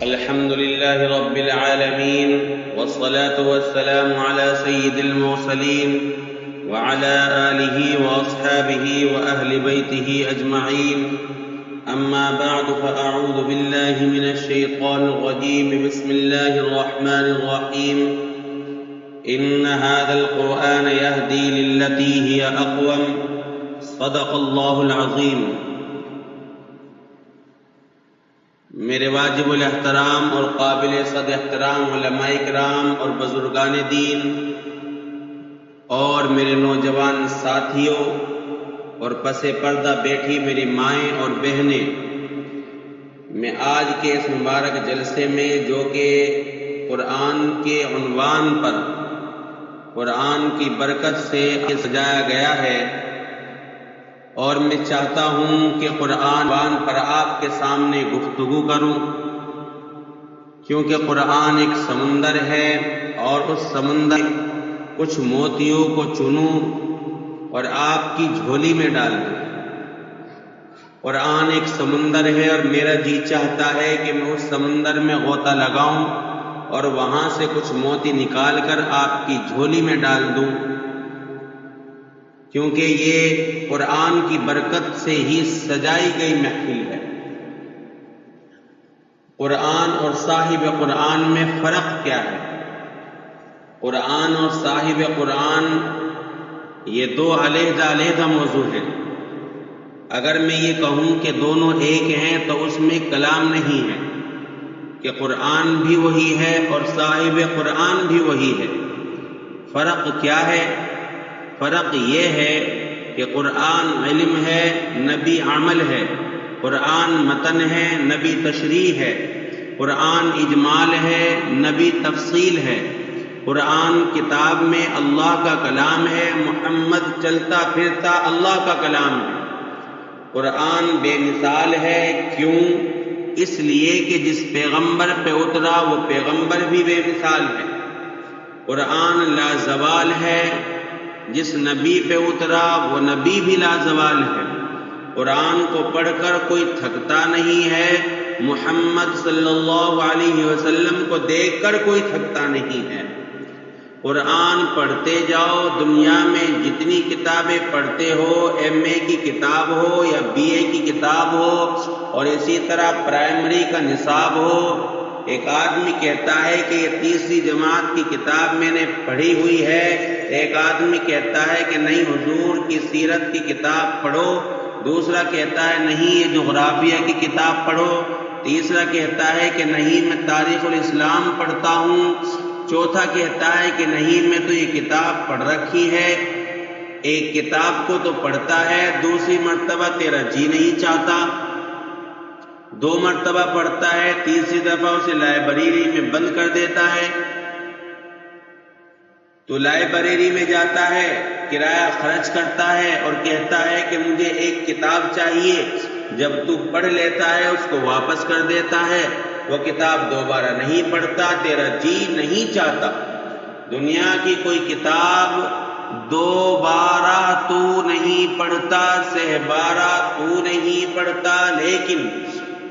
الحمد لله رب العالمين والصلاة والسلام على سيد المرسلين وعلى آله وأصحابه وأهل بيته أجمعين. أما بعد فأعوذ بالله من الشيطان الرجيم. بسم الله الرحمن الرحيم. إن هذا القرآن يهدي للتي هي أقوم. صدق الله العظيم. میرے واجب الاحترام اور قابل صد احترام علماء کرام اور بزرگان دین اور میرے نوجوان ساتھیوں اور پس پردہ بیٹھی میری مائیں اور بہنیں، میں آج کے اس مبارک جلسے میں جو کہ قرآن کے عنوان پر قرآن کی برکت سے سجایا گیا ہے، اور میں چاہتا ہوں کہ قرآن پر آپ کے سامنے گفتگو کروں، کیونکہ قرآن ایک سمندر ہے اور اس سمندر کچھ موتیوں کو چنوں اور آپ کی جھولی میں ڈال دوں۔ قرآن ایک سمندر ہے اور میرا جی چاہتا ہے کہ میں اس سمندر میں غوطہ لگاؤں اور وہاں سے کچھ موتی نکال کر آپ کی جھولی میں ڈال دوں، کیونکہ یہ قرآن کی برکت سے ہی سجائی گئی محفل ہے۔ قرآن اور صاحب قرآن میں فرق کیا ہے؟ قرآن اور صاحب قرآن یہ دو علیحدہ موضوع ہیں۔ اگر میں یہ کہوں کہ دونوں ایک ہیں تو اس میں کلام نہیں ہے، کہ قرآن بھی وہی ہے اور صاحب قرآن بھی وہی ہے۔ فرق کیا ہے؟ فرق یہ ہے کہ قرآن علم ہے، نبی عمل ہے، قرآن متن ہے، نبی تشریح ہے، قرآن اجمال ہے، نبی تفصیل ہے، قرآن کتاب میں اللہ کا کلام ہے، محمد چلتا پھرتا اللہ کا کلام ہے۔ قرآن بے مثال ہے، کیوں؟ اس لیے کہ جس پیغمبر پہ اترا وہ پیغمبر بھی بے مثال ہے۔ قرآن لازوال ہے، جس نبی پہ اترا وہ نبی بھی لازوال ہے۔ قرآن کو پڑھ کر کوئی تھکتا نہیں ہے، محمد صلی اللہ علیہ وسلم کو دیکھ کر کوئی تھکتا نہیں ہے۔ قرآن پڑھتے جاؤ، دنیا میں جتنی کتابیں پڑھتے ہو، ایم اے کی کتاب ہو یا بی اے کی کتاب ہو اور اسی طرح پرائمری کا نصاب ہو، ایک آدمی کہتا ہے کہ یہ تیسری جماعت کی کتاب میں نے پڑھی ہوئی ہے، ایک آدمی کہتا ہے کہ نہیں حضور کی سیرت کی کتاب پڑھو، دوسرا کہتا ہے نہیں یہ جغرافیہ کی کتاب پڑھو، تیسرا کہتا ہے کہ نہیں میں تاریخ الاسلام پڑھتا ہوں، چوتھا کہتا ہے کہ نہیں میں تو یہ کتاب پڑھ رکھی ہے۔ ایک کتاب کو تو پڑھتا ہے، دوسری مرتبہ تیرا جی نہیں چاہتا، دو مرتبہ پڑھتا ہے، تیسری دفعہ اسے لائبریری میں بند کر دیتا ہے۔ تو لائبریری میں جاتا ہے، کرایہ خرچ کرتا ہے اور کہتا ہے کہ مجھے ایک کتاب چاہیے، جب تو پڑھ لیتا ہے اس کو واپس کر دیتا ہے، وہ کتاب دوبارہ نہیں پڑھتا، تیرا جی نہیں چاہتا۔ دنیا کی کوئی کتاب دوبارہ تو نہیں پڑھتا، سہ بارہ تو نہیں پڑھتا، لیکن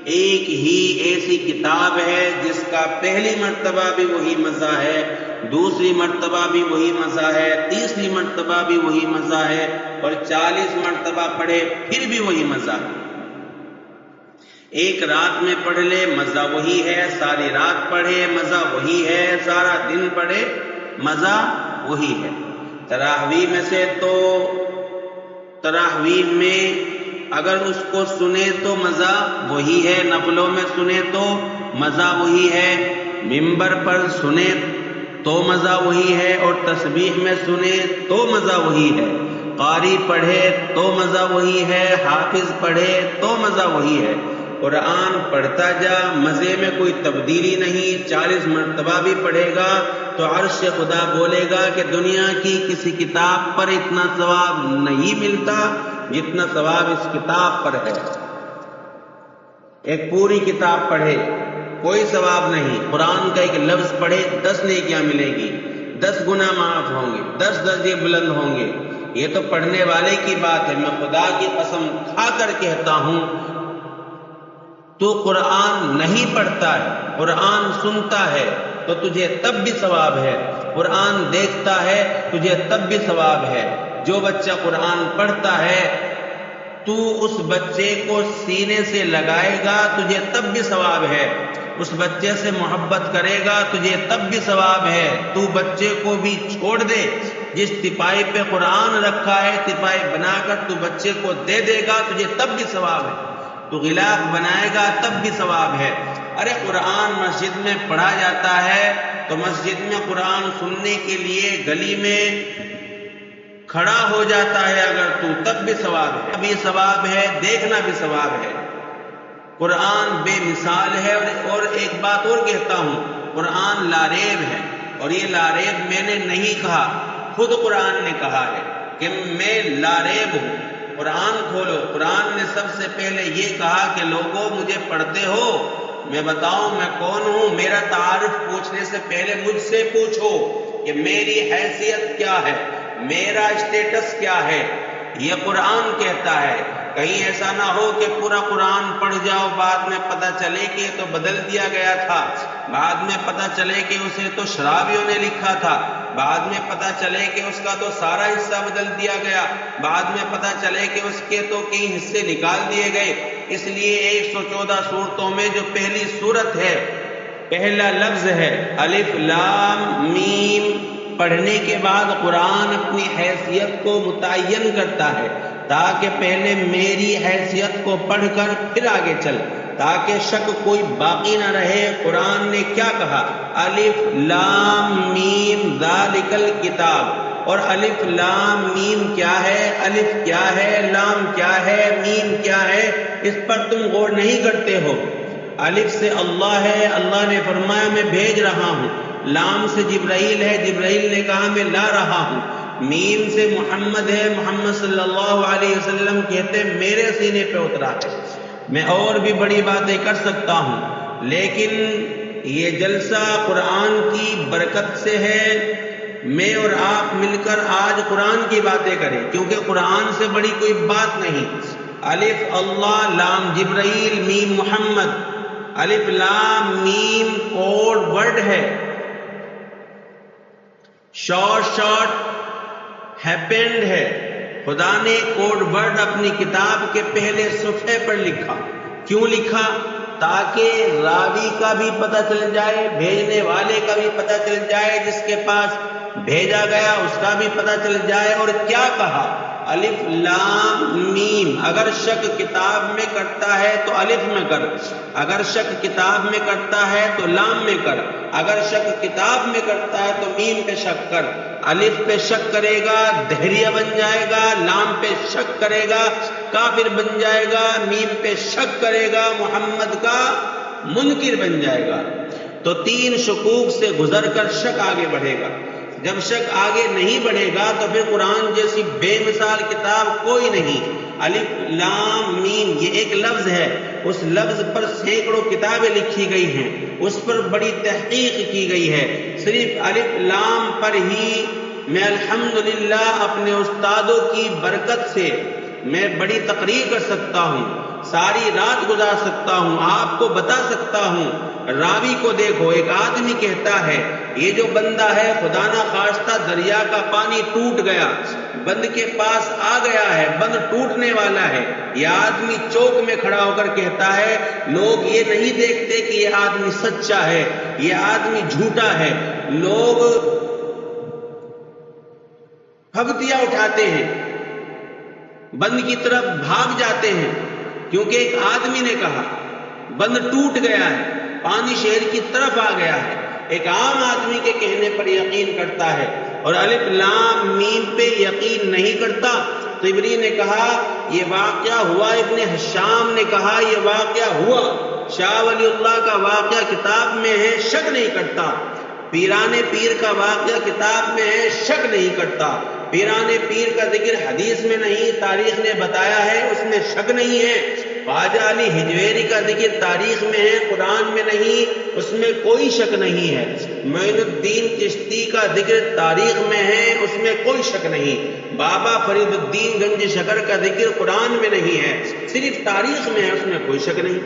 ایک ہی ایسی کتاب ہے جس کا پہلی مرتبہ بھی وہی مزہ ہے، دوسری مرتبہ بھی وہی مزہ ہے، تیسری مرتبہ بھی وہی مزہ ہے، اور 40 مرتبہ پڑھے پھر بھی وہی مزہ ہے۔ ایک رات میں پڑھ لے مزہ وہی ہے، ساری رات پڑھے مزہ وہی ہے، سارا دن پڑھے مزہ وہی ہے۔ تراویح میں سے تو تراویح میں اگر اس کو سنے تو مزہ وہی ہے، نفلوں میں سنے تو مزہ وہی ہے، ممبر پر سنے تو مزہ وہی ہے، اور تسبیح میں سنے تو مزہ وہی ہے، قاری پڑھے تو مزہ وہی ہے، حافظ پڑھے تو مزہ وہی ہے۔ قرآن پڑھتا جا، مزے میں کوئی تبدیلی نہیں، 40 مرتبہ بھی پڑھے گا تو عرش خدا بولے گا کہ دنیا کی کسی کتاب پر اتنا ثواب نہیں ملتا جتنا ثواب اس کتاب پر ہے۔ ایک پوری کتاب پڑھے کوئی ثواب نہیں، قرآن کا ایک لفظ پڑھے 10 نیکیاں ملے گی، 10 گناہ معاف ہوں گے، 10 درجے بلند ہوں گے۔ یہ تو پڑھنے والے کی بات ہے، میں خدا کی قسم کھا کر کہتا ہوں تو قرآن نہیں پڑھتا ہے، قرآن سنتا ہے تو تجھے تب بھی ثواب ہے، قرآن دیکھتا ہے تجھے تب بھی ثواب ہے۔ جو بچہ قرآن پڑھتا ہے تو اس بچے کو سینے سے لگائے گا تجھے تب بھی ثواب ہے، اس بچے سے محبت کرے گا تجھے تب بھی ثواب ہے۔ تو بچے کو بھی چھوڑ دے، جس تپائی پہ قرآن رکھا ہے تپائی بنا کر تو بچے کو دے دے گا تجھے تب بھی ثواب ہے، تو غلاف بنائے گا تب بھی ثواب ہے۔ ارے قرآن مسجد میں پڑھا جاتا ہے تو مسجد میں قرآن سننے کے لیے گلی میں کھڑا ہو جاتا ہے اگر تو تب بھی ثواب ہے، ابھی ثواب ہے، دیکھنا بھی ثواب ہے۔ قرآن بے مثال ہے۔ اور ایک بات اور کہتا ہوں، قرآن لاریب ہے، اور یہ لاریب میں نے نہیں کہا، خود قرآن نے کہا ہے کہ میں لاریب ہوں۔ قرآن کھولو، قرآن نے سب سے پہلے یہ کہا کہ لوگوں مجھے پڑھتے ہو، میں بتاؤں میں کون ہوں؟ میرا تعارف پوچھنے سے پہلے مجھ سے پوچھو کہ میری حیثیت کیا ہے، میرا اسٹیٹس کیا ہے۔ یہ قرآن کہتا ہے۔ کہیں ایسا نہ ہو کہ پورا قرآن پڑھ جاؤ، بعد میں پتہ چلے کہ تو بدل دیا گیا تھا، بعد میں پتہ چلے کہ اسے تو شرابیوں نے لکھا تھا، بعد میں پتہ چلے کہ اس کا تو سارا حصہ بدل دیا گیا، بعد میں پتہ چلے کہ اس کے تو کئی حصے نکال دیے گئے۔ اس لیے 114 سورتوں میں جو پہلی سورت ہے، پہلا لفظ ہے الف لام میم، پڑھنے کے بعد قرآن اپنی حیثیت کو متعین کرتا ہے تاکہ پہلے میری حیثیت کو پڑھ کر پھر آگے چل، تاکہ شک کوئی باقی نہ رہے۔ قرآن نے کیا کہا؟ الف لام میم ذالک الکتاب۔ اور الف لام میم کیا ہے؟ الف کیا ہے؟ لام کیا ہے؟ میم کیا ہے؟ اس پر تم غور نہیں کرتے ہو۔ الف سے اللہ ہے، اللہ نے فرمایا میں بھیج رہا ہوں۔ لام سے جبرائیل ہے، جبرائیل نے کہا میں لا رہا ہوں۔ میم سے محمد ہے، محمد صلی اللہ علیہ وسلم کہتے میرے سینے پہ اترا ہے۔ میں اور بھی بڑی باتیں کر سکتا ہوں، لیکن یہ جلسہ قرآن کی برکت سے ہے۔ میں اور آپ مل کر آج قرآن کی باتیں کریں، کیونکہ قرآن سے بڑی کوئی بات نہیں۔ الف اللہ، لام جبرائیل، میم محمد۔ الف لام میم کوڈ ورڈ ہے، شارٹ ہیپنڈ ہے۔ خدا نے کوڈ ورڈ اپنی کتاب کے پہلے صفحے پر لکھا۔ کیوں لکھا؟ تاکہ راوی کا بھی پتہ چل جائے، بھیجنے والے کا بھی پتہ چل جائے، جس کے پاس بھیجا گیا اس کا بھی پتہ چل جائے۔ اور کیا کہا؟ الف لام میم۔ اگر شک کتاب میں کرتا ہے تو الف میں کر، اگر شک کتاب میں کرتا ہے تو لام میں کر، اگر شک کتاب میں کرتا ہے تو میم پہ شک کر۔ الف پہ شک کرے گا دہریہ بن جائے گا، لام پہ شک کرے گا کافر بن جائے گا، میم پہ شک کرے گا محمد کا منکر بن جائے گا۔ تو 3 شکوک سے گزر کر شک آگے بڑھے گا۔ جب شک آگے نہیں بڑھے گا تو پھر قرآن جیسی بے مثال کتاب کوئی نہیں۔ الف لام میم یہ ایک لفظ ہے، اس لفظ پر سینکڑوں کتابیں لکھی گئی ہیں، اس پر بڑی تحقیق کی گئی ہے۔ صرف الف لام پر ہی میں الحمدللہ اپنے استادوں کی برکت سے میں بڑی تقریر کر سکتا ہوں، ساری رات گزار سکتا ہوں، آپ کو بتا سکتا ہوں۔ راوی کو دیکھو، ایک آدمی کہتا ہے یہ جو بندہ ہے خدا نہ خواستہ دریا کا پانی ٹوٹ گیا، بند کے پاس آ گیا ہے، بند ٹوٹنے والا ہے۔ یہ آدمی چوک میں کھڑا ہو کر کہتا ہے لوگ یہ نہیں دیکھتے کہ یہ آدمی سچا ہے، یہ آدمی جھوٹا ہے۔ لوگ پھبتیاں اٹھاتے ہیں، بند کی طرف بھاگ جاتے ہیں، کیونکہ ایک آدمی نے کہا بند ٹوٹ گیا ہے، پانی شہر کی طرف آ گیا ہے۔ ایک عام آدمی کے کہنے پر یقین کرتا ہے اور الف لام میم پہ یقین نہیں کرتا۔ طبری نے کہا یہ واقعہ ہوا، ابن حشام نے کہا یہ واقعہ ہوا، شاہ ولی اللہ کا واقعہ کتاب میں ہے، شک نہیں کرتا۔ پیران پیر کا واقعہ کتاب میں ہے، شک نہیں کرتا۔ پیران پیر کا ذکر حدیث میں نہیں، تاریخ نے بتایا ہے، اس میں شک نہیں ہے۔ خواجہ علی ہجویری کا ذکر تاریخ میں ہے، قرآن میں نہیں، اس میں کوئی شک نہیں ہے۔ معین الدین چشتی کا ذکر تاریخ میں ہے، اس میں کوئی شک نہیں۔ بابا فرید الدین گنج شکر کا ذکر قرآن میں نہیں ہے، صرف تاریخ میں ہے، اس میں کوئی شک نہیں۔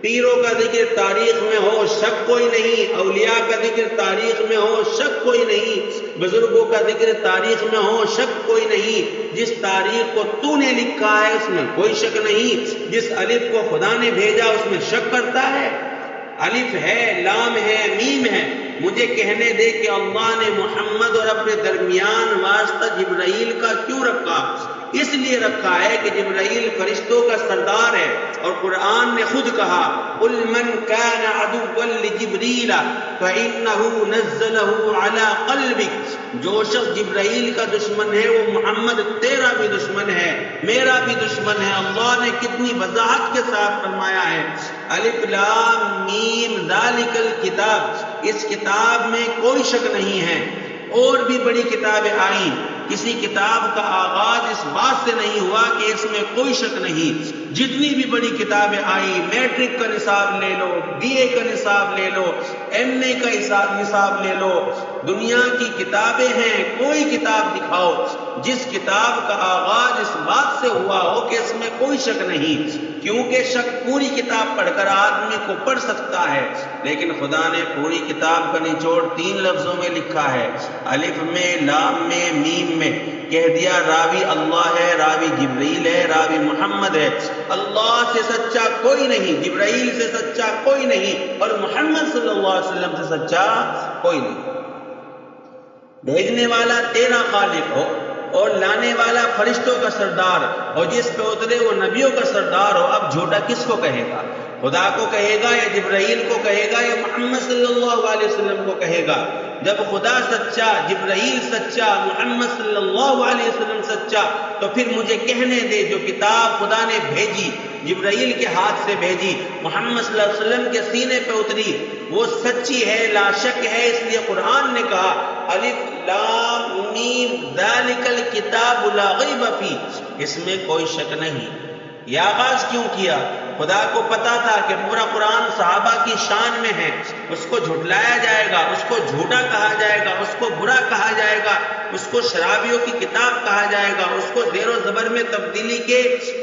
پیروں کا ذکر تاریخ میں ہو شک کوئی نہیں، اولیاء کا ذکر تاریخ میں ہو شک کوئی نہیں، بزرگوں کا ذکر تاریخ میں ہو شک کوئی نہیں۔ جس تاریخ کو تو نے لکھا ہے اس میں کوئی شک نہیں، جس الف کو خدا نے بھیجا اس میں شک کرتا ہے؟ الف ہے، لام ہے، میم ہے، مجھے کہنے دے کہ اللہ نے محمد اور اپنے درمیان واسطہ جبرائیل کا کیوں رکھا؟ اس لیے رکھا ہے کہ جبرائیل فرشتوں کا سردار ہے، اور قرآن نے خود کہا قُلْ مَنْ كَانَ عَدُوًّا لِجِبْرِيلَ فَإِنَّهُ نَزَّلَهُ عَلَىٰ قَلْبِكَ۔ جو شخص جبرائیل کا دشمن ہے وہ محمد تیرا بھی دشمن ہے، میرا بھی دشمن ہے۔ اللہ نے کتنی وضاحت کے ساتھ فرمایا ہے، الف لام میم ذالک الکتاب، اس کتاب میں کوئی شک نہیں ہے۔ اور بھی بڑی کتابیں آئیں، کسی کتاب کا آغاز اس بات سے نہیں ہوا کہ اس میں کوئی شک نہیں۔ جتنی بھی بڑی کتابیں آئیں، میٹرک کا نصاب لے لو، بی اے کا نصاب لے لو، ایم اے کا نصاب لے لو، دنیا کی کتابیں ہیں، کوئی کتاب دکھاؤ جس کتاب کا آغاز اس بات سے ہوا ہو کہ اس میں کوئی شک نہیں، کیونکہ شک پوری کتاب پڑھ کر آدمی کو پڑھ سکتا ہے، لیکن خدا نے پوری کتاب کا نچوڑ 3 لفظوں میں لکھا ہے، الف میں، لام میں، میم میں، کہہ دیا راوی اللہ ہے، راوی جبرائیل ہے، راوی محمد ہے۔ اللہ سے سچا کوئی نہیں، جبرائیل سے سچا کوئی نہیں، اور محمد صلی اللہ علیہ وسلم سے سچا کوئی نہیں۔ بھیجنے والا تیرا خالق ہو اور لانے والا فرشتوں کا سردار، اور جس پہ اترے وہ نبیوں کا سردار ہو، اب جھوٹا کس کو کہے گا؟ خدا کو کہے گا یا جبرائیل کو کہے گا یا محمد صلی اللہ علیہ وسلم کو کہے گا؟ جب خدا سچا، جبرائیل سچا، محمد صلی اللہ علیہ وسلم سچا، تو پھر مجھے کہنے دے جو کتاب خدا نے بھیجی، جبرائیل کے ہاتھ سے بھیجی، محمد صلی اللہ علیہ وسلم کے سینے پہ اتری، وہ سچی ہے، لا شک ہے۔ اس لیے قرآن نے کہا الف لام میم ذالک الکتاب لا ریب فیہ، اس میں کوئی شک نہیں۔ یہ آغاز کیوں کیا؟ خدا کو پتا تھا کہ پورا قرآن صحابہ کی شان میں ہے، اس کو جھٹلایا جائے گا، اس کو جھوٹا کہا جائے گا، اس کو برا کہا جائے گا، اس کو شرابیوں کی کتاب کہا جائے گا، اس کو زیر و زبر میں تبدیلی کے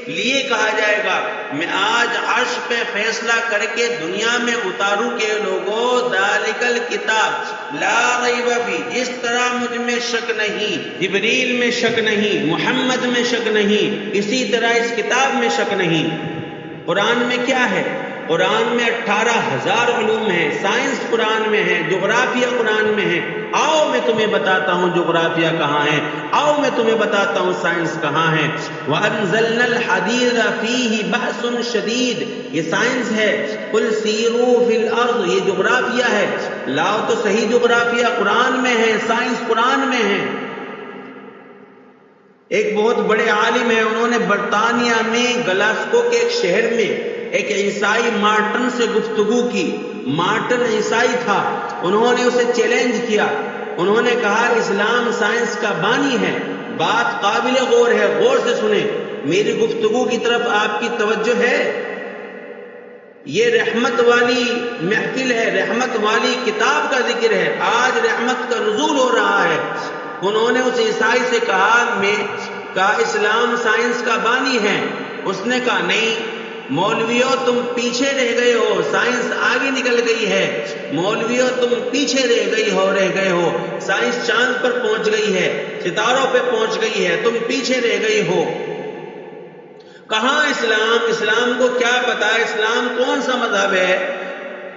لیے کہا جائے گا۔ میں آج عرش پہ فیصلہ کر کے دنیا میں اتاروں کہ لوگوں ذالک الکتاب لا ریب فیہ، اس طرح مجھ میں شک نہیں، جبریل میں شک نہیں، محمد میں شک نہیں، اسی طرح اس کتاب میں شک نہیں۔ قرآن میں کیا ہے؟ قرآن میں 18,000 علوم ہیں، سائنس قرآن میں ہے، جغرافیہ قرآن میں ہے۔ آؤ میں تمہیں بتاتا ہوں جغرافیہ کہاں ہے، آؤ میں تمہیں بتاتا ہوں سائنس کہاں ہے۔ وَأَنزَلْنَا الْحَدِيدَ فِيهِ بَأْسٌ شَدِيدٌ، یہ سائنس ہے۔ قُلْ سِیرُوا فِی الْأَرْضِ، یہ جغرافیہ ہے۔ لاؤ تو صحیح جغرافیہ قرآن میں ہے، سائنس قرآن میں ہے۔ ایک بہت بڑے عالم ہیں، انہوں نے برطانیہ میں گلاسکو کے ایک شہر میں ایک عیسائی مارٹن سے گفتگو کی۔ مارٹن عیسائی تھا، انہوں نے اسے چیلنج کیا، انہوں نے کہا اسلام سائنس کا بانی ہے، بات قابل غور ہے، غور سے سنیں، میری گفتگو کی طرف آپ کی توجہ ہے؟ یہ رحمت والی محفل ہے، رحمت والی کتاب کا ذکر ہے، آج رحمت کا نزول ہو رہا ہے۔ انہوں نے اس عیسائی سے کہا اسلام سائنس کا بانی ہے۔ اس نے کہا نہیں مولویوں تم پیچھے رہ گئے ہو، سائنس آگے نکل گئی ہے، مولویوں تم پیچھے رہ گئے ہو، سائنس چاند پر پہنچ گئی ہے، ستاروں پہ پہنچ گئی ہے، تم پیچھے رہ گئی ہو۔ کہاں اسلام کو کیا پتا ہے، اسلام کون سا مذہب ہے؟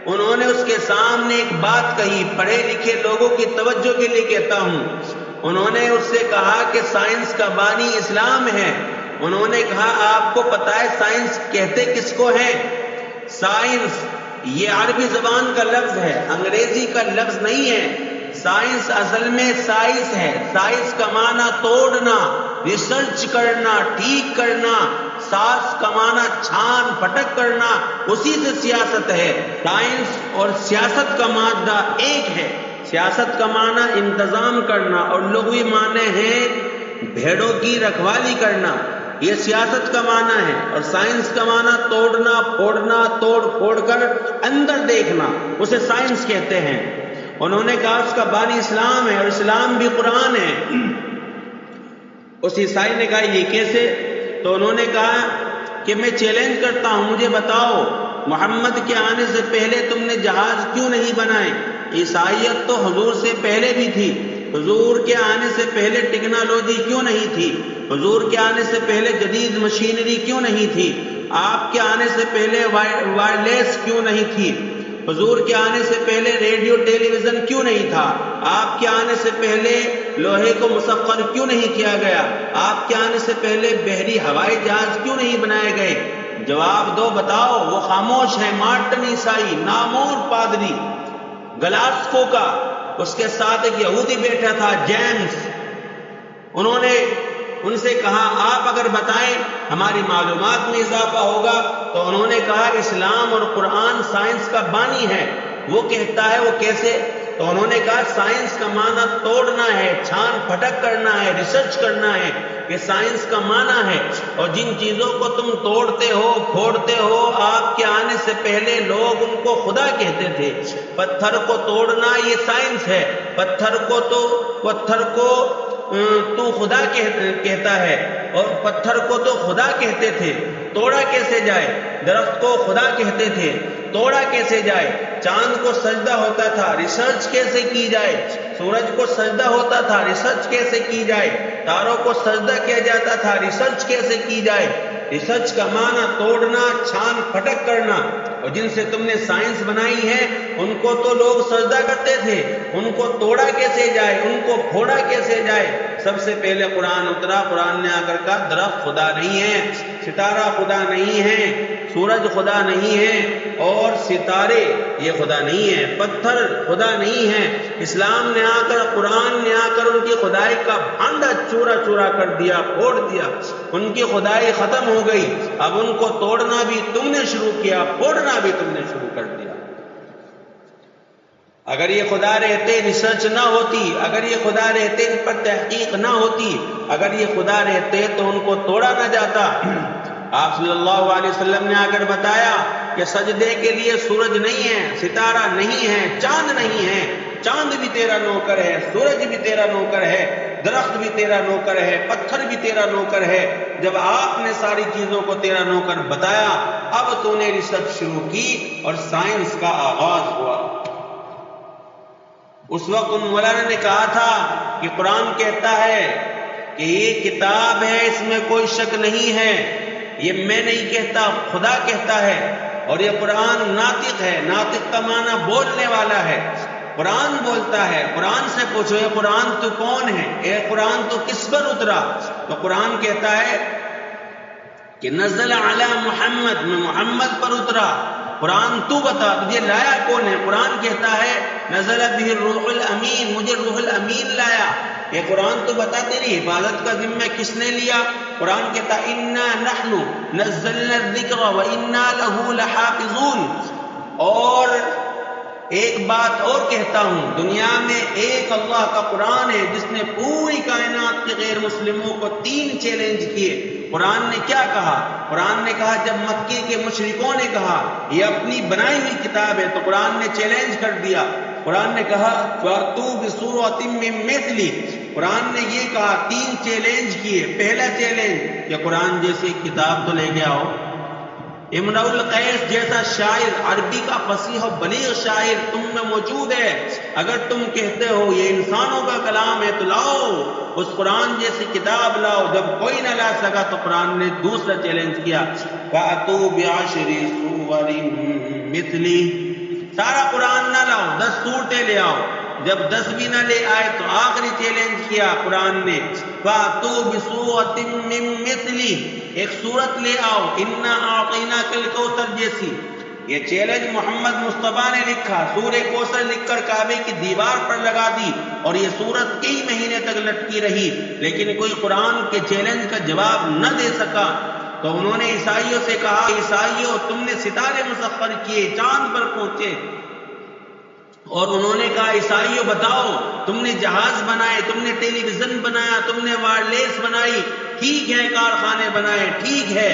انہوں نے اس کے سامنے ایک بات کہی، پڑھے لکھے لوگوں کی توجہ کے لیے کہتا ہوں، انہوں نے اس سے کہا کہ سائنس کا بانی اسلام ہے۔ انہوں نے کہا آپ کو پتا ہے سائنس کہتے کس کو ہے؟ سائنس یہ عربی زبان کا لفظ ہے، انگریزی کا لفظ نہیں ہے۔ سائنس اصل میں سائنس ہے، سائنس کا معنی توڑنا، ریسرچ کرنا، ٹھیک کرنا، ساس کا معنی چھان پھٹک کرنا، اسی سے سیاست ہے۔ سائنس اور سیاست کا مادہ ایک ہے۔ سیاست کا معنی انتظام کرنا اور لغوی معنی ہے بھیڑوں کی رکھوالی کرنا، یہ سیاست کا معنی ہے، اور سائنس کا معنی توڑنا پھوڑنا، توڑ پھوڑ کر اندر دیکھنا، اسے سائنس کہتے ہیں۔ انہوں نے کہا اس کا بانی اسلام ہے اور اسلام بھی قرآن ہے۔ اس عیسائی نے کہا یہ کیسے؟ تو انہوں نے کہا کہ میں چیلنج کرتا ہوں، مجھے بتاؤ محمد کے آنے سے پہلے تم نے جہاز کیوں نہیں بنائے؟ عیسائیت تو حضور سے پہلے بھی تھی، حضور کے آنے سے پہلے ٹیکنالوجی کیوں نہیں تھی؟ حضور کے آنے سے پہلے جدید مشینری کیوں نہیں تھی؟ آپ کے آنے سے پہلے وائرلیس کیوں نہیں تھی؟ حضور کے آنے سے پہلے ریڈیو ٹیلی ویژن کیوں نہیں تھا؟ آپ کے آنے سے پہلے لوہے کو مسخر کیوں نہیں کیا گیا؟ آپ کے آنے سے پہلے بحری ہوائی جہاز کیوں نہیں بنائے گئے؟ جواب دو، بتاؤ۔ وہ خاموش ہے۔ مارٹن عیسائی، نامور پادری گلاسکو کا، اس کے ساتھ ایک یہودی بیٹھا تھا جیمز، انہوں نے ان سے کہا آپ اگر بتائیں ہماری معلومات میں اضافہ ہوگا، تو انہوں نے کہا اسلام اور قرآن سائنس کا بانی ہے۔ وہ کہتا ہے وہ کیسے؟ تو انہوں نے کہا سائنس کا معنی توڑنا ہے، چھان پھٹک کرنا ہے، ریسرچ کرنا ہے، یہ سائنس کا معنی ہے۔ اور جن چیزوں کو تم توڑتے ہو پھوڑتے ہو، آپ کے آنے سے پہلے لوگ ان کو خدا کہتے تھے۔ پتھر کو توڑنا یہ سائنس ہے، پتھر کو تو خدا کہتا ہے، اور پتھر کو تو خدا کہتے تھے، توڑا کیسے جائے؟ درخت کو خدا کہتے تھے، توڑا کیسے جائے؟ چاند کو سجدہ ہوتا تھا، ریسرچ کیسے کی جائے؟ سورج کو سجدہ ہوتا تھا، ریسرچ کیسے کی جائے؟ تاروں کو سجدہ کیا جاتا تھا، ریسرچ کیسے کی جائے؟ ریسرچ کا معنی توڑنا، چھان پھٹک کرنا۔ اور جن سے تم نے سائنس بنائی ہے ان کو تو لوگ سجدہ کرتے تھے، ان کو توڑا کیسے جائے، ان کو پھوڑا کیسے جائے؟ سب سے پہلے قرآن اترا، قرآن نے آ کر کہا درخت خدا نہیں ہے، ستارہ خدا نہیں ہے، سورج خدا نہیں ہے، اور ستارے یہ خدا نہیں ہے، پتھر خدا نہیں ہے۔ اسلام نے آ کر، قرآن نے آ کر ان کی خدائی کا بھانڈا چورا چورا کر دیا، پھوڑ دیا، ان کی خدائی ختم ہو گئی۔ اب ان کو توڑنا بھی تم نے شروع کیا، پھوڑنا بھی تم نے شروع کر دیا۔ اگر یہ خدا رہتے ریسرچ نہ ہوتی، اگر یہ خدا رہتے ان پر تحقیق نہ ہوتی، اگر یہ خدا رہتے تو ان کو توڑا نہ جاتا۔ آپ صلی اللہ علیہ وسلم نے آ کر بتایا کہ سجدے کے لیے سورج نہیں ہے، ستارہ نہیں ہے، چاند نہیں ہے۔ چاند بھی تیرا نوکر ہے، سورج بھی تیرا نوکر ہے، درخت بھی تیرا نوکر ہے، پتھر بھی تیرا نوکر ہے۔ جب آپ نے ساری چیزوں کو تیرا نوکر بتایا، اب تو نے ریسرچ شروع کی اور سائنس کا آغاز ہوا۔ اس وقت ان مولانا نے کہا تھا کہ قرآن کہتا ہے کہ یہ کتاب ہے، اس میں کوئی شک نہیں ہے، یہ میں نہیں کہتا، خدا کہتا ہے، اور یہ قرآن ناطق ہے۔ ناطق کا معنی بولنے والا ہے، قرآن بولتا ہے۔ قرآن سے پوچھو اے قرآن تو کون ہے، اے قرآن تو کس پر اترا؟ تو قرآن کہتا ہے کہ نزل علی محمد، میں محمد پر اترا۔ قرآن تو بتا تجھے لایا کون ہے؟ قرآن کہتا ہے نزل به الروح الامین، مجھے روح الامین لایا۔ یہ قرآن تو بتا تیری حفاظت کا ذمہ کس نے لیا؟ قرآن کہتا انا نحن نزلنا الذکر وانا له لحافظون۔ اور ایک بات اور کہتا ہوں، دنیا میں ایک اللہ کا قرآن ہے جس نے پوری کائنات کے غیر مسلموں کو 3 چیلنج کیے۔ قرآن نے کیا کہا؟ قرآن نے کہا جب مکے کے مشرکوں نے کہا یہ اپنی بنائی ہوئی کتاب ہے، تو قرآن نے چیلنج کر دیا۔ قرآن نے کہا فَأْتُوا بِسُورَةٍ مِّن مِّثْلِهِ۔ قرآن نے یہ کہا، 3 چیلنج کیے۔ پہلا چیلنج کہ قرآن جیسی کتاب تو لے کے آؤ۔ امرؤ القیس جیسا شاعر، عربی کا فصیح و بلیغ شاعر تم میں موجود ہے، اگر تم کہتے ہو یہ انسانوں کا کلام ہے تو لاؤ، اس قرآن جیسی کتاب لاؤ۔ جب کوئی نہ لا سکا تو قرآن نے دوسرا چیلنج کیا، فَأْتُوا بِعَشْرِ سُوَرٍ مِّثْلِهِ۔ سارا قرآن نہ لاؤ، 10 صورتیں لے آؤ۔ جب 10 بھی نہ لے آئے تو آخری چیلنج کیا قرآن نے، فَأْتُوا بِسُورَةٍ مِّن مِّثْلِهِ، ایک صورت لے آؤ، اِنَّا أَعْطَيْنَاكَ الْكَوْثَرَ جیسی۔ یہ چیلنج محمد مصطفیٰ نے لکھا، سورہ کوثر لکھ کر کعبے کی دیوار پر لگا دی، اور یہ صورت کئی مہینے تک لٹکی رہی، لیکن کوئی قرآن کے چیلنج کا جواب نہ دے سکا۔ تو انہوں نے عیسائیوں سے کہا عیسائیوں تم نے ستارے مسخر کیے، چاند پر پہنچے، اور انہوں نے کہا عیسائیوں بتاؤ تم نے جہاز بنائے، تم نے ٹیلی ویژن بنایا، تم نے وائرلیس بنائی، ٹھیک ہے، کارخانے بنائے، ٹھیک ہے،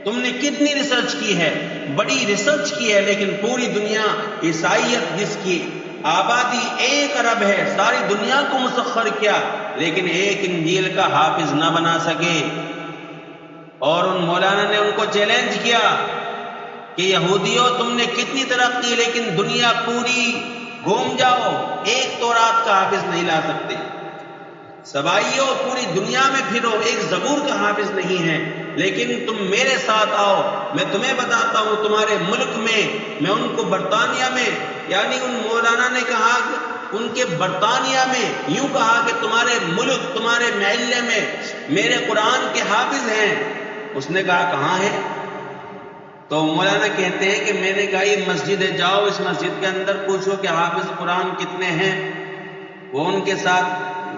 تم نے کتنی ریسرچ کی ہے؟ بڑی ریسرچ کی ہے، لیکن پوری دنیا، عیسائیت جس کی آبادی 1 ارب ہے، ساری دنیا کو مسخر کیا، لیکن ایک انجیل کا حافظ نہ بنا سکے۔ اور ان مولانا نے ان کو چیلنج کیا کہ یہودیوں تم نے کتنی ترقی، لیکن دنیا پوری گھوم جاؤ ایک تورات کا حافظ نہیں لا سکتے، سبائیوں پوری دنیا میں پھرو ایک زبور کا حافظ نہیں ہے، لیکن تم میرے ساتھ آؤ، میں تمہیں بتاتا ہوں تمہارے ملک میں ان کو برطانیہ میں، یعنی ان مولانا نے کہا کہ ان کے برطانیہ میں یوں کہا کہ تمہارے ملک تمہارے محلے میں میرے قرآن کے حافظ ہیں۔ اس نے کہا کہاں ہے؟ تو مولانا کہتے ہیں کہ میں نے کہا یہ مسجد ہے، جاؤ اس مسجد کے اندر پوچھو کہ حافظ قرآن کتنے ہیں۔ وہ ان کے ساتھ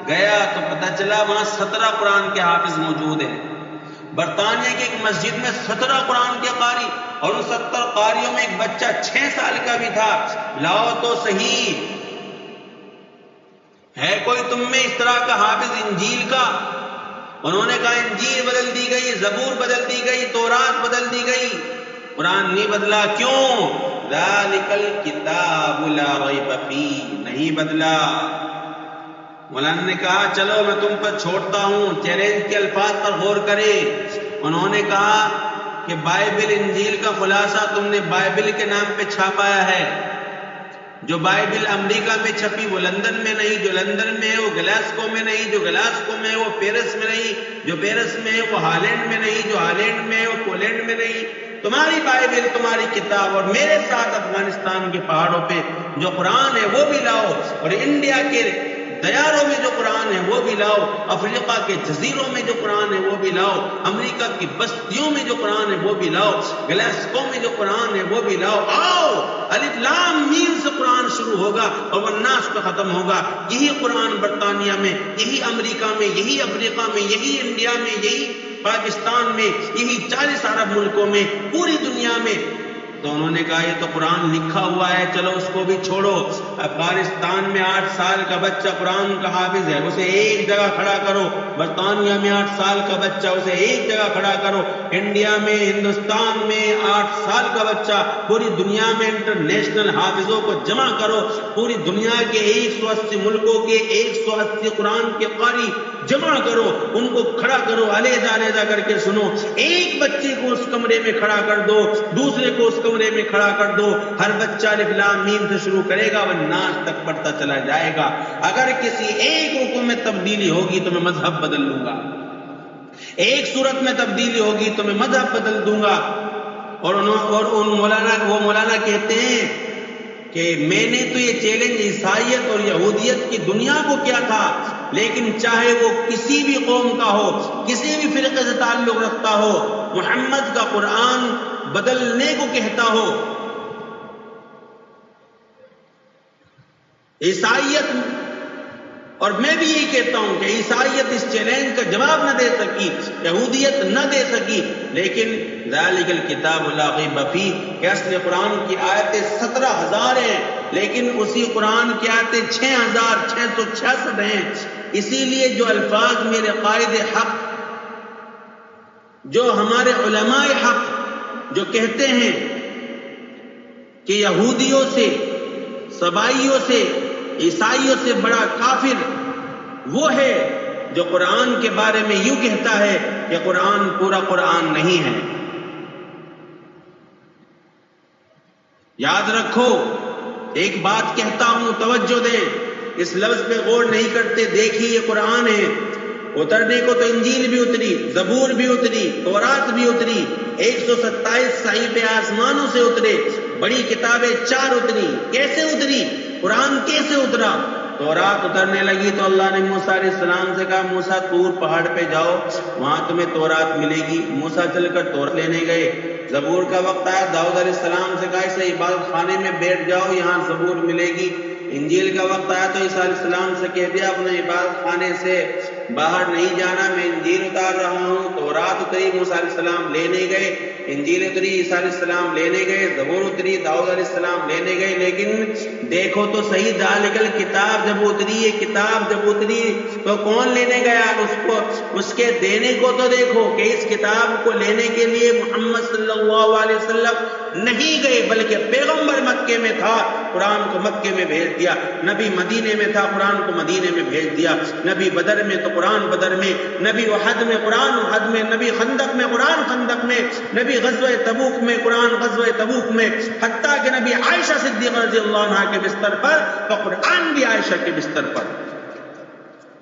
گیا تو پتہ چلا وہاں 17 قرآن کے حافظ موجود ہیں۔ برطانیہ کی ایک مسجد میں 17 قرآن کے قاری، اور ان 70 قاریوں میں ایک بچہ 6 سال کا بھی تھا۔ لاؤ تو صحیح، ہے کوئی تم میں اس طرح کا حافظ انجیل کا؟ انہوں نے کہا انجیل بدل دی گئی، زبور بدل دی گئی، تورات بدل دی گئی، قرآن نہیں بدلا۔ کیوں؟ ذالک الکتاب لا ریب فیہ، نہیں بدلا۔ مولانا نے کہا چلو میں تم پر چھوڑتا ہوں، چیلنج کے الفاظ پر غور کرے۔ انہوں نے کہا کہ بائبل انجیل کا خلاصہ تم نے بائبل کے نام پہ چھاپایا ہے، جو بائبل امریکہ میں چھپی وہ لندن میں نہیں، جو لندن میں ہے وہ گلاسکو میں نہیں، جو گلاسکو میں ہے وہ پیرس میں نہیں، جو پیرس میں ہے وہ ہالینڈ میں نہیں، جو ہالینڈ میں ہے وہ پولینڈ میں نہیں۔ تمہاری بائبل تمہاری کتاب، اور میرے ساتھ افغانستان کے پہاڑوں پہ جو قرآن ہے وہ بھی لاؤ، اور انڈیا کے دیاروں میں جو قرآن ہے وہ بھی لاؤ، افریقہ کے جزیروں میں جو قرآن ہے وہ بھی لاؤ، امریکہ کی بستیوں میں جو قرآن ہے وہ بھی لاؤ، گلاسکو میں جو قرآن ہے وہ بھی لاؤ۔ آؤ، الف لام میم سے قرآن شروع ہوگا اور والناس پہ ختم ہوگا۔ یہی قرآن برطانیہ میں، یہی امریکہ میں، یہی افریقہ میں، یہی انڈیا میں، یہی پاکستان میں، یہی 40 عرب ملکوں میں، پوری دنیا میں۔ تو انہوں نے کہا یہ تو قرآن لکھا ہوا ہے، چلو اس کو بھی چھوڑو۔ افغانستان میں 8 سال کا بچہ قرآن کا حافظ ہے، اسے ایک جگہ کھڑا کرو۔ برطانیہ میں 8 سال کا بچہ، اسے ایک جگہ کھڑا کرو۔ انڈیا میں، ہندوستان میں 8 سال کا بچہ، پوری دنیا میں انٹرنیشنل حافظوں کو جمع کرو، پوری دنیا کے 180 ملکوں کے 180 قرآن کے قاری جمع کرو، ان کو کھڑا کرو، علیحدہ علیحدہ کر کے سنو۔ ایک بچے کو اس کمرے میں کھڑا کر دو، دوسرے کو اس کمرے میں کھڑا کر دو، ہر بچہ الف لام میم سے شروع کرے گا، وہ ناس تک پڑھتا چلا جائے گا۔ اگر کسی ایک رکوع میں تبدیلی ہوگی تو میں مذہب بدل لوں گا، ایک صورت میں تبدیلی ہوگی تو میں مذہب بدل دوں گا۔ اور وہ مولانا کہتے ہیں کہ میں نے تو یہ چیلنج عیسائیت اور یہودیت کی دنیا کو کیا تھا، لیکن چاہے وہ کسی بھی قوم کا ہو، کسی بھی فرقے سے تعلق رکھتا ہو، محمد کا قرآن بدلنے کو کہتا ہو، عیسائیت، اور میں بھی یہی کہتا ہوں کہ عیسائیت اس چیلنج کا جواب نہ دے سکی، یہودیت نہ دے سکی، لیکن ذالک الکتاب لا ریب فیہ کہ اصل قرآن کی آیتیں 17,000 ہیں، لیکن اسی قرآن کی آیتیں 6,666 ہیں۔ اسی لیے جو الفاظ میرے قائد حق، جو ہمارے علماء حق جو کہتے ہیں کہ یہودیوں سے، سبائیوں سے، عیسائیوں سے بڑا کافر وہ ہے جو قرآن کے بارے میں یوں کہتا ہے کہ قرآن پورا قرآن نہیں ہے۔ یاد رکھو، ایک بات کہتا ہوں، توجہ دیں، اس لفظ پہ غور نہیں کرتے۔ دیکھیے یہ قرآن ہے، اترنے کو تو انجیل بھی اتری، زبور بھی اتری، تورات بھی اتری، 127 صحیفے آسمانوں سے اترے، بڑی کتابیں 4 اتری۔ کیسے اتری؟ قرآن کیسے اترا؟ تورات اترنے لگی تو اللہ نے موسیٰ علیہ السلام سے کہا موسیٰ طور پہاڑ پہ جاؤ، وہاں تمہیں تورات ملے گی۔ موسیٰ چل کر تورات لینے گئے۔ زبور کا وقت آیا، داؤد علیہ السلام سے کہا اسے عبادت خانے میں بیٹھ جاؤ، یہاں زبور ملے گی۔ انجیل کا وقت آیا تو عیسیٰ علیہ السلام سے کہہ دیا اپنے عبادت خانے سے باہر نہیں جانا، میں انجیل اتار رہا ہوں۔ تورات اتری، موسیٰ علیہ السلام لینے گئے، انجیل اتری، عیسیٰ علیہ السلام لینے گئے، زبور اتری، داؤد علیہ السلام لینے گئے۔ لیکن دیکھو تو صحیح، ذالک الکتاب جب اتری، یہ کتاب جب اتری تو کون لینے گیا؟ اس کے دینے کو تو دیکھو کہ اس کتاب کو لینے کے لیے محمد صلی اللہ علیہ وسلم نہیں گئے، بلکہ پیغمبر مکے میں تھا، قرآن کو مکے میں بھیج دیا. نبی مدینے میں تھا، قرآن کو مدینے میں بھیج دیا. نبی بدر میں تو قرآن بدر میں، نبی احد میں قرآن احد میں، نبی خندق میں قرآن خندق میں، نبی غزوہ تبوک میں قرآن غزوہ تبوک میں، حتیٰ کہ نبی عائشہ صدیقہ رضی اللہ عنہا کے بستر پر تو قرآن بھی عائشہ کے بستر پر.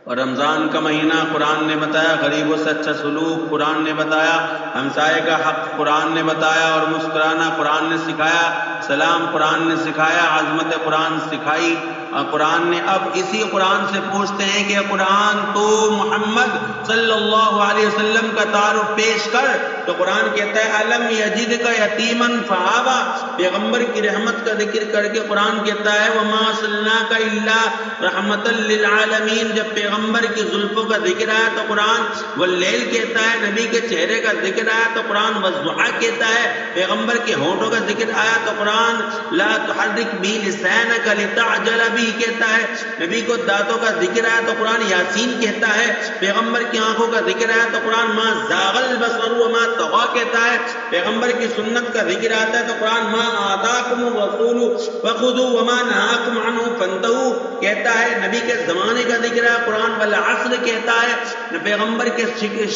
اور رمضان کا مہینہ قرآن نے بتایا، غریبوں سے اچھا سلوک قرآن نے بتایا، ہمسائے کا حق قرآن نے بتایا، اور مسکرانا قرآن نے سکھایا، سلام قرآن نے سکھایا، عظمت قرآن سکھائی. اور قرآن نے اب اسی قرآن سے پوچھتے ہیں کہ قرآن تو محمد صلی اللہ علیہ وسلم کا تعارف پیش کر. تو قرآن کہتا ہے الم یجدک یتیما فآویٰ، پیغمبر کی رحمت کا ذکر کر کے قرآن کہتا ہے وما ارسلناک الا رحمتا للعالمین. جب پیغمبر کی زلفوں کا ذکر آیا تو قرآن واللیل کہتا ہے، نبی کے چہرے کا ذکر آیا تو قرآن والضحیٰ کہتا ہے، پیغمبر کے ہونٹوں کا ذکر آیا تو قرآن لا تحرک بہ لسانک لتعجل بہ کہتا ہے، نبی کو دانتوں کا ذکر آیا تو قرآن یاسین کہتا ہے، پیغمبر کی آنکھوں کا ذکر آیا تو قرآن ما زاغ البصر وما طغیٰ کہتا ہے، پیغمبر کی سنت کا ذکر آتا ہے تو قرآن ما آتاکم الرسول فخذوا وما نہاکم عنہ فانتہوا کہتا ہے، نبی کے زمانے کا ذکر آیا قرآن والعصر کہتا ہے، پیغمبر کے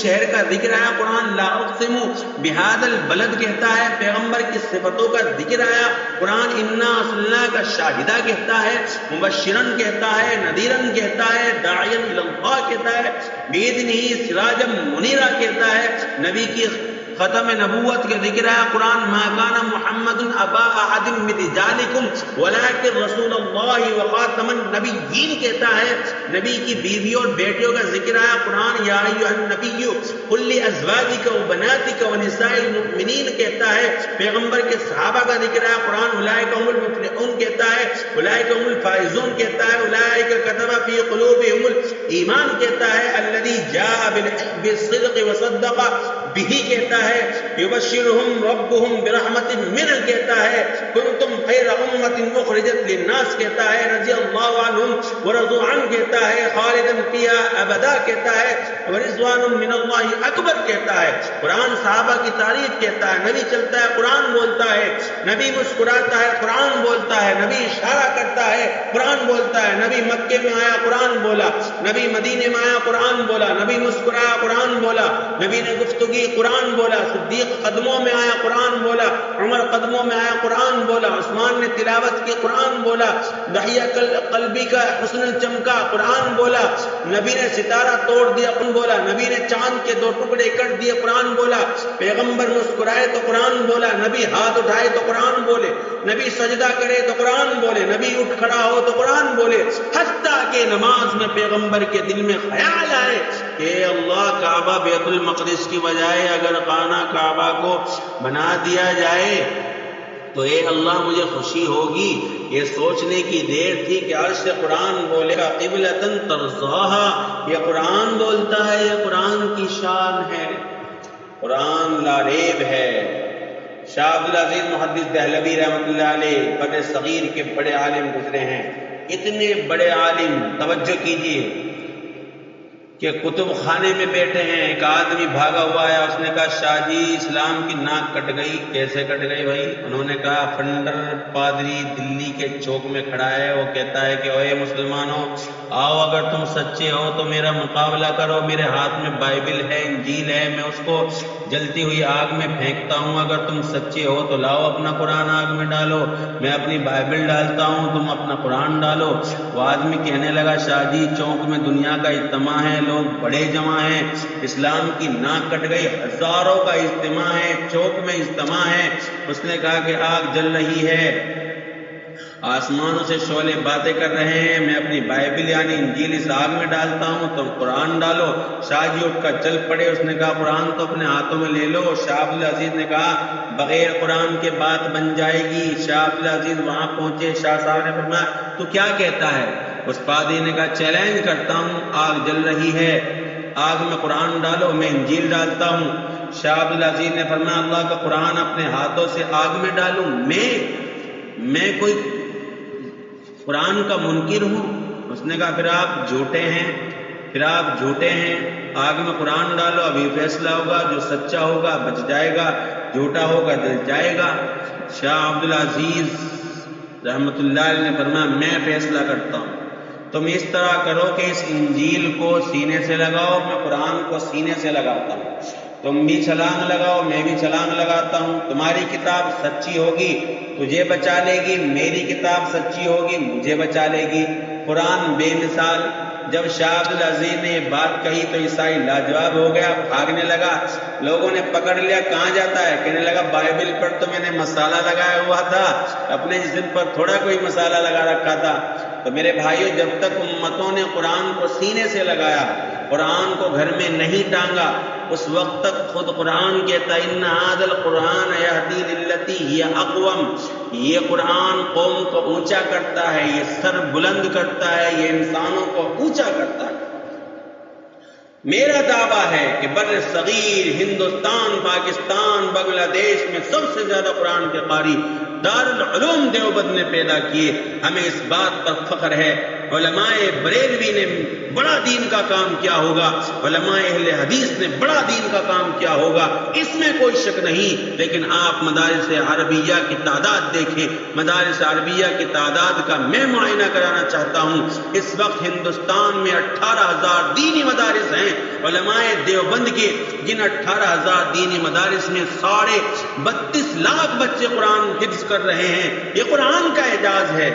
شہر کا ذکر آیا قرآن لا اقسم بہذا البلد کہتا ہے، پیغمبر کی صفتوں کا ذکر آیا قرآن انا ارسلناک شاہدہ کہتا ہے، مبشرن کہتا ہے، نذیرن کہتا ہے، داعیا الی اللہ کہتا ہے، باذنہ سراجا منیرا کہتا ہے، نبی کی ختم نبوت کے ذکر ہے قرآن ما کان محمد ابا احد من رجالکم ولکن رسول اللہ وخاتم النبیین کہتا ہے، نبی کی بیویوں اور بیٹیوں کا ذکر ہے قرآن یا ایھا النبی قل لازواجک وبناتک ونساء المؤمنین کہتا ہے، پیغمبر کے صحابہ کا ذکر ہے قرآن اولئک هم المفلحون کہتا ہے، اولئک هم الفائزون کہتا ہے، اولئک کتب فی قلوبہم الایمان کہتا ہے، الذی جاء بالصدق وصدق بہ کہتا ہے، یبشرہم ربہم برحمت منہ کہتا ہے، کنتم خیر امت اخرجت للناس کہتا ہے، رضی اللہ عنہم ورضوا عنہ کہتا ہے، خالدا فیہا ابدا کہتا ہے، ورضوان من اللہ اکبر کہتا ہے. قرآن صحابہ کی تعریف کہتا ہے، نبی چلتا ہے قرآن بولتا ہے، نبی مسکراتا ہے قرآن بولتا ہے، نبی اشارہ کرتا ہے قرآن بولتا ہے، نبی مکے میں آیا قرآن بولا، نبی مدینے میں آیا قرآن بولا، نبی مسکرایا قرآن بولا، نبی نے گفتگی قرآن بولا، صدیق قدموں میں آیا قرآن بولا، عمر قدموں میں آیا قرآن بولا، عثمان نے تلاوت کی قرآن بولا، دحیہ قلبی کا حسن چمکا قرآن بولا، نبی نے ستارہ توڑ دیا قرآن بولا، نبی نے چاند کے 2 ٹکڑے کر دیے قرآن بولا، پیغمبر مسکرائے تو قرآن بولا، نبی ہاتھ اٹھائے تو قرآن بولے، نبی سجدہ کرے تو قرآن بولے، نبی اٹھ کھڑا ہو تو قرآن بولے، حتیٰ کہ نماز میں پیغمبر کے دل میں خیال آئے کہ اللہ کعبہ بیت المقدس کی بجائے اگر خانہ کعبہ کو بنا دیا جائے تو اے اللہ مجھے خوشی ہوگی. یہ سوچنے کی دیر تھی کہ عرش سے قرآن بولے گا قبلۃ ترضاها، یہ قرآن بولتا ہے، یہ قرآن کی شان ہے، قرآن لا ریب ہے. شاہ عبدالعزیز محدث دہلوی رحمۃ اللہ علیہ بر صغیر کے بڑے عالم گزرے ہیں، اتنے بڑے عالم. توجہ کیجیے کہ کتب خانے میں بیٹھے ہیں، ایک آدمی بھاگا ہوا ہے، اس نے کہا شاہ جی اسلام کی ناک کٹ گئی. کیسے کٹ گئی بھائی؟ انہوں نے کہا فنڈر پادری دلی کے چوک میں کھڑا ہے، وہ کہتا ہے کہ اوے مسلمانوں آؤ، اگر تم سچے ہو تو میرا مقابلہ کرو، میرے ہاتھ میں بائبل ہے، انجیل ہے، میں اس کو جلتی ہوئی آگ میں پھینکتا ہوں، اگر تم سچے ہو تو لاؤ اپنا قرآن آگ میں ڈالو، میں اپنی بائبل ڈالتا ہوں، تم اپنا قرآن ڈالو. وہ آدمی کہنے لگا شاہ جی چوک میں دنیا کا اجتماع ہے، لوگ بڑے جمع ہیں، اسلام کی ناک کٹ گئی، ہزاروں کا اجتماع ہے، چوک میں اجتماع ہے. اس نے کہا کہ آگ جل رہی ہے، آسمانوں سے شعلے باتیں کر رہے ہیں، میں اپنی بائبل یعنی انجیل اس آگ میں ڈالتا ہوں، تم قرآن ڈالو. شاہ جی اٹھ کر چل پڑے. اس نے کہا قرآن تو اپنے ہاتھوں میں لے لو. شاہ عبدالعزیز نے کہا بغیر قرآن کے بات بن جائے گی. شاہ عبدالعزیز وہاں پہنچے، شاہ صاحب نے فرمایا تو کیا کہتا ہے؟ اس پادری نے کہا چیلنج کرتا ہوں، آگ جل رہی ہے، آگ میں قرآن ڈالو، میں انجیل ڈالتا ہوں. شاہ عبدالعزیز نے فرمایا اللہ کا قرآن اپنے ہاتھوں سے آگ میں ڈالوں؟ میں کوئی قرآن کا منکر ہوں؟ اس نے کہا پھر آپ جھوٹے ہیں، آگ میں قرآن ڈالو، ابھی فیصلہ ہوگا، جو سچا ہوگا بچ جائے گا، جھوٹا ہوگا جل جائے گا. شاہ عبدالعزیز رحمۃ اللہ علیہ نے فرمایا میں فیصلہ کرتا ہوں، تم اس طرح کرو کہ اس انجیل کو سینے سے لگاؤ، میں قرآن کو سینے سے لگاتا ہوں، تم بھی چھلانگ لگاؤ میں بھی چھلانگ لگاتا ہوں، تمہاری کتاب سچی ہوگی تجھے بچا لے گی، میری کتاب سچی ہوگی مجھے بچا لے گی۔ قرآن بے مثال۔ جب شاہ عبد العزیز نے یہ بات کہی تو عیسائی لاجواب ہو گیا، بھاگنے لگا، لوگوں نے پکڑ لیا، کہاں جاتا ہے؟ کہنے لگا بائبل پر تو میں نے مسالہ لگایا ہوا تھا، اپنے جسم پر تھوڑا کوئی مسالہ لگا رکھا تھا۔ تو میرے بھائیو، جب تک امتوں نے قرآن کو سینے سے لگایا، قرآن کو گھر میں نہیں ٹانگا، اس وقت تک خود قرآن کہتا ان ھذا القرآن یہدی للتی ہی اقوم، یہ قرآن قوم کو اونچا کرتا ہے، یہ سر بلند کرتا ہے، یہ انسانوں کو اونچا کرتا ہے۔ میرا دعویٰ ہے کہ بر صغیر ہندوستان، پاکستان، بنگلہ دیش میں سب سے زیادہ قرآن کے قاری دارالعلوم دیوبند نے پیدا کیے۔ ہمیں اس بات پر فخر ہے۔ علماء بریلوی نے بڑا دین کا کام کیا ہوگا، علماء اہل حدیث نے بڑا دین کا کام کیا ہوگا، اس میں کوئی شک نہیں۔ لیکن آپ مدارس عربیہ کی تعداد دیکھیں، مدارس عربیہ کی تعداد کا میں معائنہ کرانا چاہتا ہوں۔ اس وقت ہندوستان میں 18,000 دینی مدارس ہیں، علماء دیوبند کے، جن 18,000 دینی مدارس میں 32.5 لاکھ بچے قرآن حفظ کر رہے ہیں۔ یہ قرآن کا اعجاز ہے۔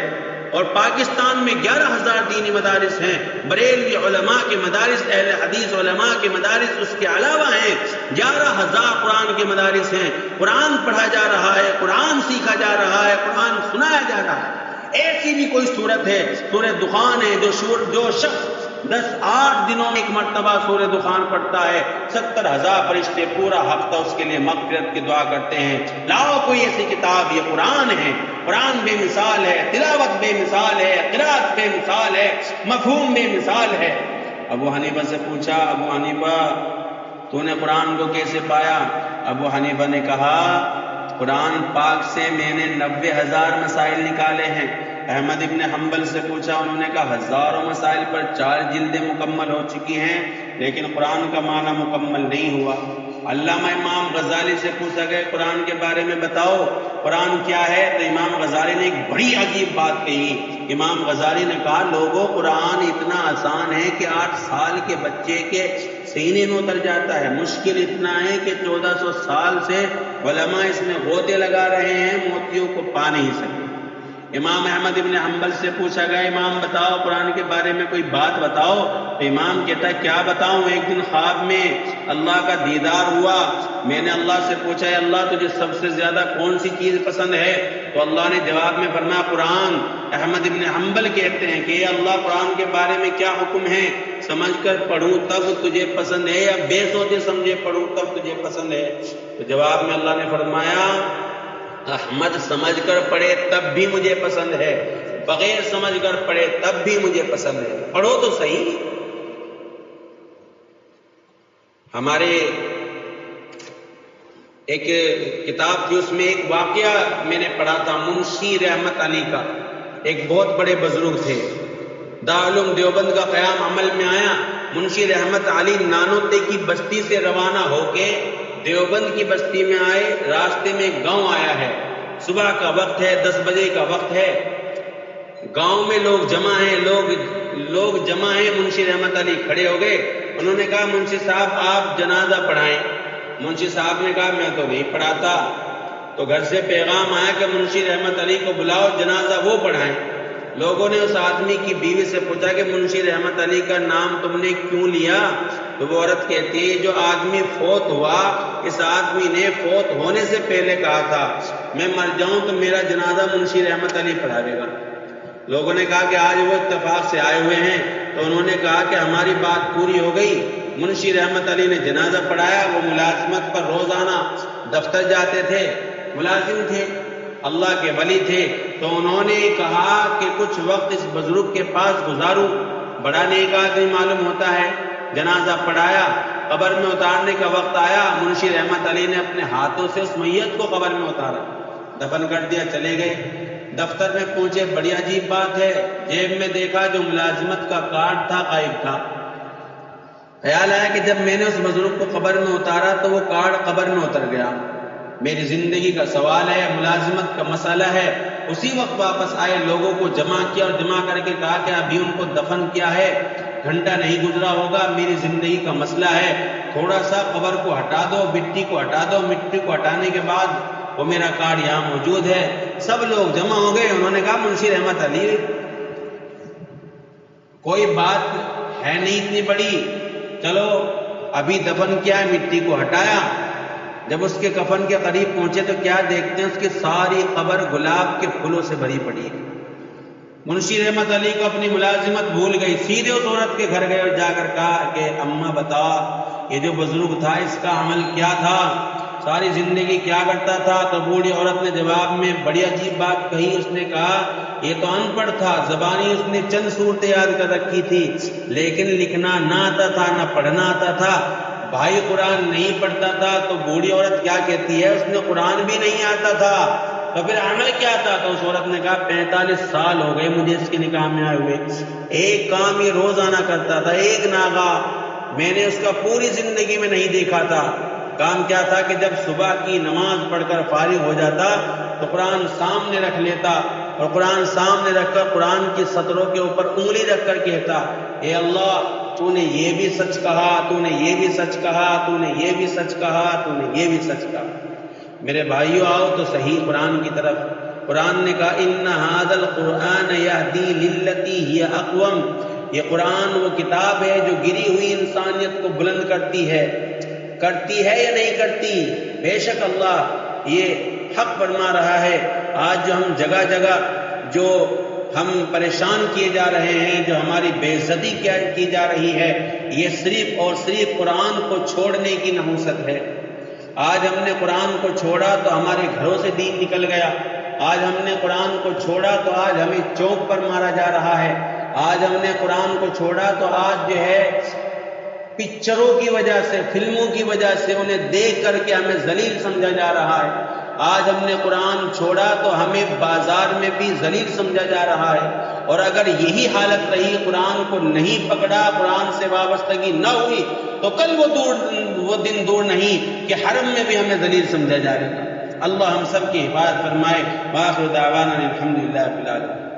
اور پاکستان میں 11,000 دینی مدارس ہیں، بریلوی علماء کے مدارس، اہل حدیث علماء کے مدارس اس کے علاوہ ہیں، 11,000 قرآن کے مدارس ہیں۔ قرآن پڑھا جا رہا ہے، قرآن سیکھا جا رہا ہے، قرآن سنایا جا رہا ہے۔ ایسی بھی کوئی صورت ہے، سورہ دخان ہے، جو شخص 8 دنوں میں ایک مرتبہ سورہ دخان پڑھتا ہے، 70,000 فرشتے پورا ہفتہ اس کے لیے مغفرت کی دعا کرتے ہیں۔ لاؤ کوئی ایسی کتاب، یہ قرآن ہے۔ قرآن بے مثال ہے، تلاوت بے مثال ہے، قرات بے مثال ہے، مفہوم بے مثال ہے۔ ابو حنیفہ سے پوچھا، ابو حنیفہ تو نے قرآن کو کیسے پایا؟ ابو حنیفہ نے کہا قرآن پاک سے میں نے 90,000 مسائل نکالے ہیں۔ احمد ابن حنبل سے پوچھا، انہوں نے کہا ہزاروں مسائل پر 4 جلدیں مکمل ہو چکی ہیں، لیکن قرآن کا معنی مکمل نہیں ہوا۔ علامہ امام غزالی سے پوچھا گیا قرآن کے بارے میں بتاؤ قرآن کیا ہے، تو امام غزالی نے ایک بڑی عجیب بات کہی۔ امام غزالی نے کہا لوگوں قرآن اتنا آسان ہے کہ 8 سال کے بچے کے سینے میں اتر جاتا ہے، مشکل اتنا ہے کہ 1400 سال سے علماء اس میں غوطے لگا رہے ہیں، موتیوں کو پا نہیں سکتے۔ امام احمد ابن حنبل سے پوچھا گیا امام بتاؤ قرآن کے بارے میں کوئی بات بتاؤ، تو امام کہتا ہے کیا بتاؤں، ایک دن خواب میں اللہ کا دیدار ہوا، میں نے اللہ سے پوچھا ہے اللہ تجھے سب سے زیادہ کون سی چیز پسند ہے، تو اللہ نے جواب میں فرمایا قرآن۔ احمد ابن حنبل کہتے ہیں کہ اے اللہ قرآن کے بارے میں کیا حکم ہے، سمجھ کر پڑھوں تب تجھے پسند ہے یا بے سوچے سمجھے پڑھوں تب تجھے پسند ہے؟ تو جواب میں اللہ نے فرمایا احمد سمجھ کر پڑھے تب بھی مجھے پسند ہے، بغیر سمجھ کر پڑھے تب بھی مجھے پسند ہے، پڑھو تو صحیح۔ ہمارے ایک کتاب تھی اس میں ایک واقعہ میں نے پڑھا تھا، منشی رحمت علی کا، ایک بہت بڑے بزرگ تھے، دارالعلوم دیوبند کا قیام عمل میں آیا، منشی رحمت علی نانوتے کی بستی سے روانہ ہو کے دیوبند کی بستی میں آئے، راستے میں ایک گاؤں آیا ہے، صبح کا وقت ہے، 10 بجے کا وقت ہے، گاؤں میں لوگ جمع ہیں، لوگ جمع ہیں، منشی رحمت علی کھڑے ہو گئے، انہوں نے کہا منشی صاحب آپ جنازہ پڑھائیں۔ منشی صاحب نے کہا میں تو نہیں پڑھاتا، تو گھر سے پیغام آیا کہ منشی رحمت علی کو بلاؤ جنازہ وہ پڑھائیں۔ لوگوں نے اس آدمی کی بیوی سے پوچھا کہ منشی رحمت علی کا نام تم نے کیوں لیا؟ تو وہ عورت کہتی ہے جو آدمی فوت ہوا اس آدمی نے فوت ہونے سے پہلے کہا تھا میں مر جاؤں تو میرا جنازہ منشی رحمت علی پڑھاوے گا۔ لوگوں نے کہا کہ آج وہ اتفاق سے آئے ہوئے ہیں، تو انہوں نے کہا کہ ہماری بات پوری ہو گئی۔ منشی رحمت علی نے جنازہ پڑھایا، وہ ملازمت پر روزانہ دفتر جاتے تھے، ملازم تھے، اللہ کے ولی تھے، تو انہوں نے کہا کہ کچھ وقت اس بزرگ کے پاس گزاروں، بڑا نیک آدمی معلوم ہوتا ہے۔ جنازہ پڑھایا، قبر میں اتارنے کا وقت آیا، منشی رحمت علی نے اپنے ہاتھوں سے اس میت کو قبر میں اتارا، دفن کر دیا، چلے گئے۔ دفتر میں پہنچے، بڑی عجیب بات ہے، جیب میں دیکھا جو ملازمت کا کارڈ تھا غائب تھا۔ خیال آیا کہ جب میں نے اس بزرگ کو قبر میں اتارا تو وہ کارڈ قبر میں اتر گیا۔ میری زندگی کا سوال ہے، ملازمت کا مسئلہ ہے، اسی وقت واپس آئے، لوگوں کو جمع کیا اور جمع کر کے کہا کہ ابھی ان کو دفن کیا ہے، گھنٹہ نہیں گزرا ہوگا، میری زندگی کا مسئلہ ہے، تھوڑا سا قبر کو ہٹا دو، مٹی کو ہٹا دو، مٹی کو ہٹانے کے بعد وہ میرا کارڈ یہاں موجود ہے۔ سب لوگ جمع ہو گئے، انہوں نے کہا منشی رحمت علی کوئی بات ہے نہیں اتنی بڑی، چلو ابھی دفن کیا ہے، مٹی کو ہٹایا، جب اس کے کفن کے قریب پہنچے تو کیا دیکھتے ہیں، اس کی ساری قبر گلاب کے پھولوں سے بھری پڑی ہے۔ منشی رحمت علی کو اپنی ملازمت بھول گئی، سیدھے اس عورت کے گھر گئے اور جا کر کہا کہ اماں بتا، یہ جو بزرگ تھا اس کا عمل کیا تھا، ساری زندگی کیا کرتا تھا؟ تو بوڑھی عورت نے جواب میں بڑی عجیب بات کہی، اس نے کہا یہ تو ان پڑھ تھا، زبانی اس نے چند صورتیں یاد کر رکھی تھی، لیکن لکھنا نہ آتا تھا، نہ پڑھنا آتا تھا، بھائی قرآن نہیں پڑھتا تھا۔ تو بوڑھی عورت کیا کہتی ہے، اس نے قرآن بھی نہیں آتا تھا، تو پھر عمل کیا تھا؟ تو اس عورت نے کہا 45 سال ہو گئے مجھے اس کے نکاح میں آئے ہوئے، ایک کام یہ روزانہ کرتا تھا، ایک ناغہ میں نے اس کا پوری زندگی میں نہیں دیکھا تھا۔ کام کیا تھا کہ جب صبح کی نماز پڑھ کر فارغ ہو جاتا تو قرآن سامنے رکھ لیتا اور قرآن سامنے رکھ کر قرآن کی سطروں کے اوپر انگلی رکھ کر کہتا، اے اللہ تو نے یہ بھی سچ کہا، تو نے یہ بھی سچ کہا، تو نے یہ بھی سچ کہا، تو نے یہ بھی سچ کہا۔ میرے بھائیو آؤ تو صحیح قرآن کی طرف۔ قرآن نے کہا ان ھذا القرآن یہدی للتی ہی اقوم، یہ قرآن وہ کتاب ہے جو گری ہوئی انسانیت کو بلند کرتی ہے یا نہیں کرتی؟ بے شک اللہ یہ حق فرما رہا ہے۔ آج جو ہم جگہ جگہ جو ہم پریشان کیے جا رہے ہیں، جو ہماری بے عزتی کی جا رہی ہے، یہ صرف اور صرف قرآن کو چھوڑنے کی نحوست ہے۔ آج ہم نے قرآن کو چھوڑا تو ہمارے گھروں سے دین نکل گیا، آج ہم نے قرآن کو چھوڑا تو آج ہمیں چوک پر مارا جا رہا ہے، آج ہم نے قرآن کو چھوڑا تو آج جو ہے پکچروں کی وجہ سے، فلموں کی وجہ سے انہیں دیکھ کر کے ہمیں ذلیل سمجھا جا رہا ہے، آج ہم نے قرآن چھوڑا تو ہمیں بازار میں بھی ذلیل سمجھا جا رہا ہے، اور اگر یہی حالت رہی، قرآن کو نہیں پکڑا، قرآن سے وابستگی نہ ہوئی، تو کل وہ دن دور نہیں کہ حرم میں بھی ہمیں ذلیل سمجھا جائے گا۔ اللہ ہم سب کی حفاظت فرمائے۔ وآخر دعوانا الحمدللہ رب العالمین۔